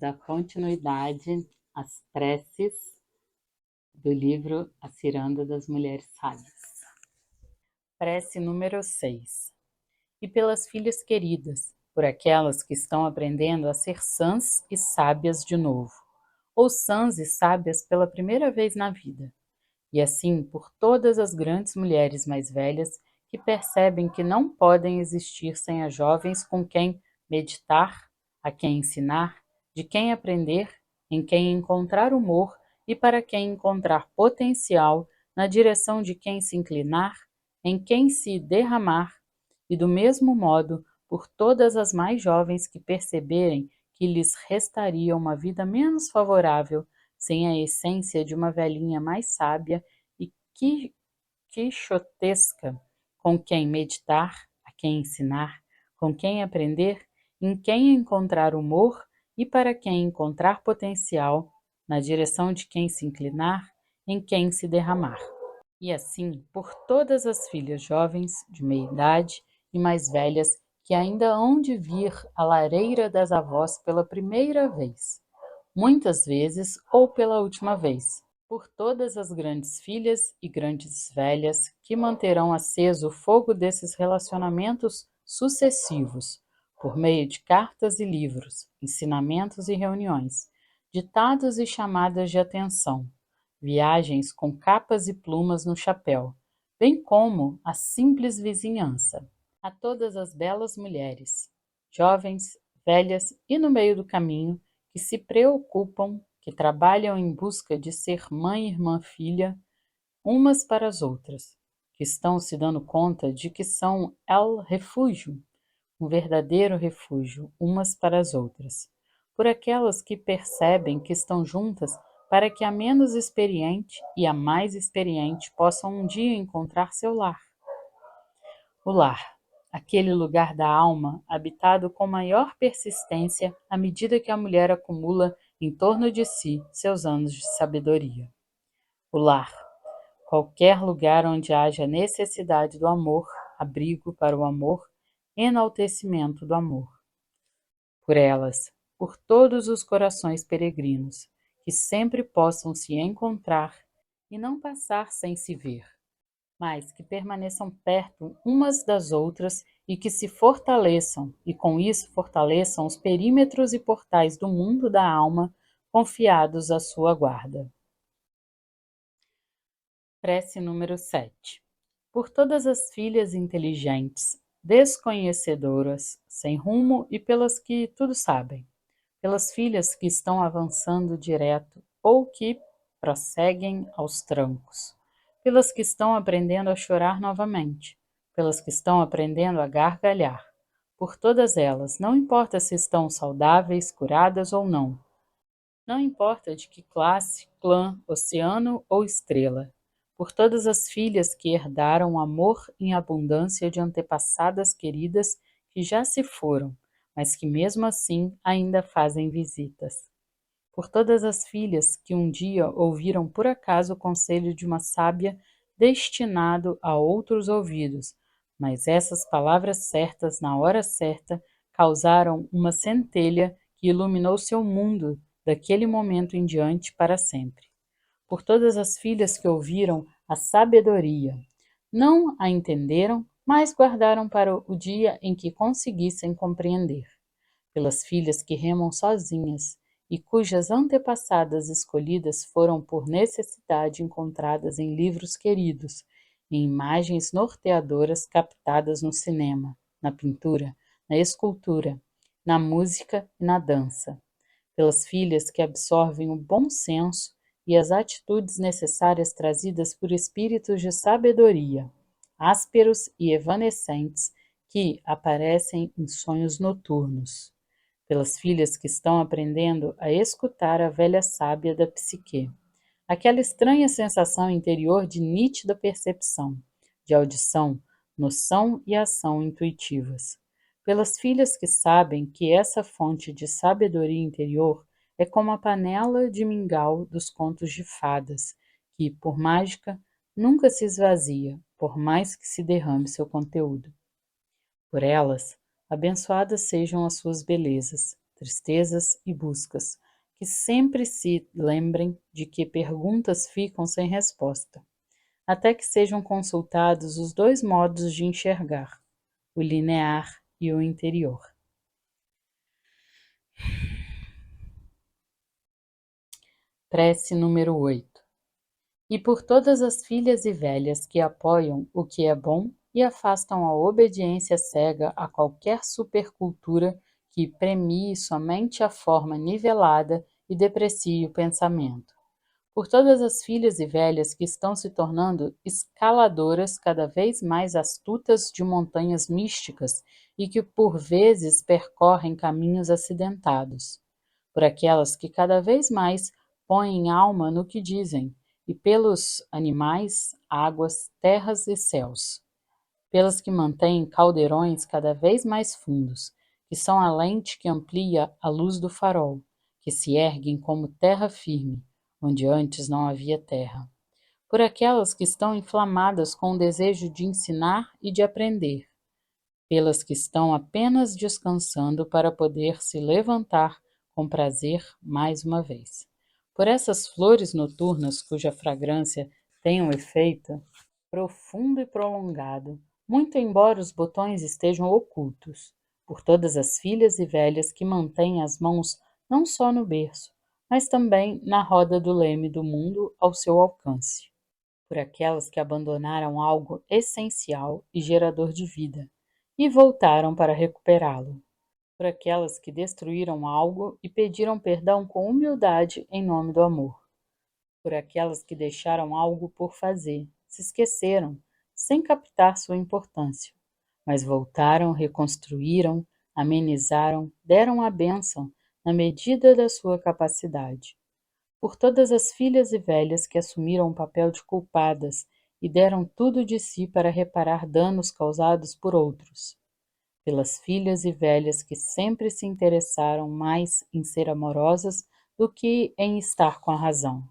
dar continuidade às preces do livro A Ciranda das Mulheres Sábias. Prece número 6. E pelas filhas queridas, por aquelas que estão aprendendo a ser sãs e sábias de novo, ou sãs e sábias pela primeira vez na vida, e assim por todas as grandes mulheres mais velhas que percebem que não podem existir sem as jovens com quem meditar, a quem ensinar, de quem aprender, em quem encontrar humor e para quem encontrar potencial, na direção de quem se inclinar, em quem se derramar, e do mesmo modo por todas as mais jovens que perceberem que lhes restaria uma vida menos favorável sem a essência de uma velhinha mais sábia e quixotesca, com quem meditar, a quem ensinar, com quem aprender, em quem encontrar humor e para quem encontrar potencial, na direção de quem se inclinar, em quem se derramar. E assim por todas as filhas jovens, de meia idade e mais velhas, que ainda hão de vir à lareira das avós pela primeira vez, muitas vezes ou pela última vez, por todas as grandes filhas e grandes velhas que manterão aceso o fogo desses relacionamentos sucessivos, por meio de cartas e livros, ensinamentos e reuniões, ditados e chamadas de atenção, viagens com capas e plumas no chapéu, bem como a simples vizinhança. A todas as belas mulheres, jovens, velhas e no meio do caminho, que se preocupam, que trabalham em busca de ser mãe, irmã, filha, umas para as outras, que estão se dando conta de que são el refúgio, um verdadeiro refúgio, umas para as outras, por aquelas que percebem que estão juntas para que a menos experiente e a mais experiente possam um dia encontrar seu lar. O lar, aquele lugar da alma habitado com maior persistência à medida que a mulher acumula em torno de si seus anos de sabedoria. O lar, qualquer lugar onde haja necessidade do amor, abrigo para o amor, enaltecimento do amor. Por elas, por todos os corações peregrinos, que sempre possam se encontrar e não passar sem se ver, mas que permaneçam perto umas das outras e que se fortaleçam, e com isso fortaleçam os perímetros e portais do mundo da alma confiados à sua guarda. Prece número 7. Por todas as filhas inteligentes, desconhecedoras, sem rumo e pelas que tudo sabem, pelas filhas que estão avançando direto ou que prosseguem aos trancos, pelas que estão aprendendo a chorar novamente, pelas que estão aprendendo a gargalhar. Por todas elas, não importa se estão saudáveis, curadas ou não. Não importa de que classe, clã, oceano ou estrela. Por todas as filhas que herdaram amor em abundância de antepassadas queridas que já se foram, mas que mesmo assim ainda fazem visitas. Por todas as filhas que um dia ouviram por acaso o conselho de uma sábia destinado a outros ouvidos, mas essas palavras certas na hora certa causaram uma centelha que iluminou seu mundo daquele momento em diante para sempre. Por todas as filhas que ouviram a sabedoria, não a entenderam, mas guardaram para o dia em que conseguissem compreender. Pelas filhas que remam sozinhas e cujas antepassadas escolhidas foram por necessidade encontradas em livros queridos, em imagens norteadoras captadas no cinema, na pintura, na escultura, na música e na dança. Pelas filhas que absorvem o bom senso e as atitudes necessárias trazidas por espíritos de sabedoria, ásperos e evanescentes, que aparecem em sonhos noturnos. Pelas filhas que estão aprendendo a escutar a velha sábia da psique, aquela estranha sensação interior de nítida percepção, de audição, noção e ação intuitivas. Pelas filhas que sabem que essa fonte de sabedoria interior é como a panela de mingau dos contos de fadas, que, por mágica, nunca se esvazia, por mais que se derrame seu conteúdo. Por elas, abençoadas sejam as suas belezas, tristezas e buscas, que sempre se lembrem de que perguntas ficam sem resposta, até que sejam consultados os dois modos de enxergar, o linear e o interior. Prece número 8. E por todas as filhas e velhas que apoiam o que é bom e afastam a obediência cega a qualquer supercultura que premie somente a forma nivelada e deprecie o pensamento. Por todas as filhas e velhas que estão se tornando escaladoras cada vez mais astutas de montanhas místicas e que por vezes percorrem caminhos acidentados. Por aquelas que cada vez mais põem alma no que dizem, e pelos animais, águas, terras e céus. Pelas que mantêm caldeirões cada vez mais fundos, que são a lente que amplia a luz do farol, que se erguem como terra firme, onde antes não havia terra. Por aquelas que estão inflamadas com o desejo de ensinar e de aprender, pelas que estão apenas descansando para poder se levantar com prazer mais uma vez. Por essas flores noturnas cuja fragrância tem um efeito profundo e prolongado, muito embora os botões estejam ocultos, por todas as filhas e velhas que mantêm as mãos não só no berço, mas também na roda do leme do mundo ao seu alcance, por aquelas que abandonaram algo essencial e gerador de vida, e voltaram para recuperá-lo, por aquelas que destruíram algo e pediram perdão com humildade em nome do amor, por aquelas que deixaram algo por fazer, se esqueceram, sem captar sua importância, mas voltaram, reconstruíram, amenizaram, deram a bênção na medida da sua capacidade. Por todas as filhas e velhas que assumiram o papel de culpadas e deram tudo de si para reparar danos causados por outros. Pelas filhas e velhas que sempre se interessaram mais em ser amorosas do que em estar com a razão.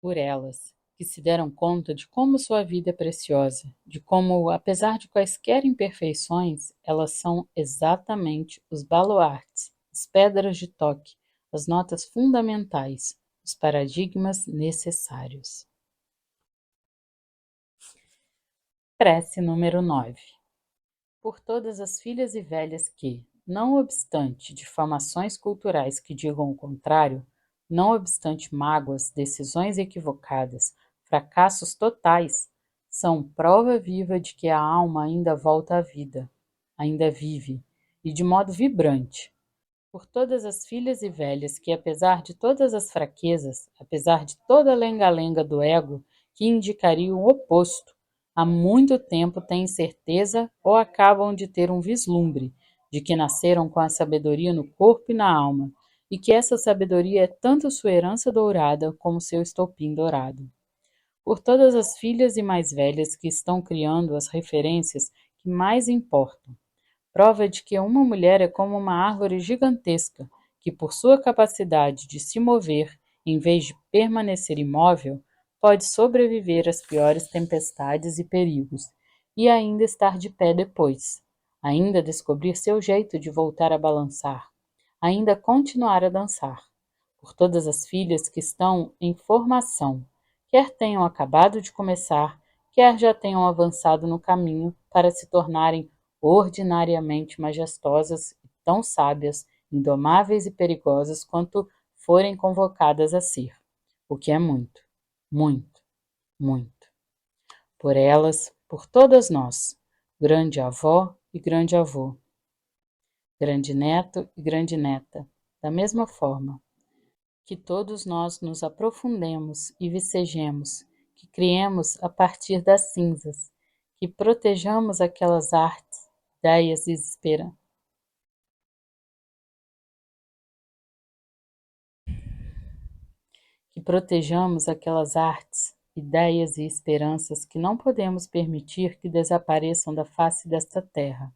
Por elas, que se deram conta de como sua vida é preciosa, de como, apesar de quaisquer imperfeições, elas são exatamente os baluartes, as pedras de toque, as notas fundamentais, os paradigmas necessários. Prece número 9. Por todas as filhas e velhas que, não obstante difamações culturais que digam o contrário, não obstante mágoas, decisões equivocadas, fracassos totais, são prova viva de que a alma ainda volta à vida, ainda vive, e de modo vibrante. Por todas as filhas e velhas que, apesar de todas as fraquezas, apesar de toda a lenga-lenga do ego, que indicaria o oposto, há muito tempo têm certeza ou acabam de ter um vislumbre de que nasceram com a sabedoria no corpo e na alma, e que essa sabedoria é tanto sua herança dourada como seu estopim dourado. Por todas as filhas e mais velhas que estão criando as referências que mais importam, prova de que uma mulher é como uma árvore gigantesca, que por sua capacidade de se mover, em vez de permanecer imóvel, pode sobreviver às piores tempestades e perigos, e ainda estar de pé depois, ainda descobrir seu jeito de voltar a balançar, ainda continuar a dançar. Por todas as filhas que estão em formação, quer tenham acabado de começar, quer já tenham avançado no caminho para se tornarem ordinariamente majestosas e tão sábias, indomáveis e perigosas quanto forem convocadas a ser, o que é muito, muito, muito. Por elas, por todas nós, grande avó e grande avô, grande neto e grande neta, da mesma forma, que todos nós nos aprofundemos e vicejemos, que criemos a partir das cinzas, que protejamos aquelas artes, ideias e esperanças, que protejamos aquelas artes, ideias e esperanças que não podemos permitir que desapareçam da face desta terra.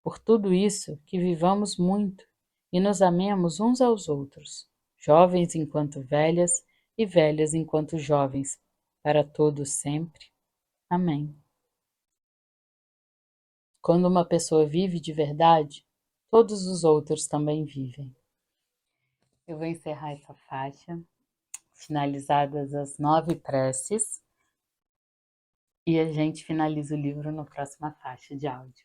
Por tudo isso, que vivamos muito e nos amemos uns aos outros, jovens enquanto velhas e velhas enquanto jovens, para todos sempre. Amém. Quando uma pessoa vive de verdade, todos os outros também vivem. Eu vou encerrar essa faixa, finalizadas as 9 preces, e a gente finaliza o livro na próxima faixa de áudio.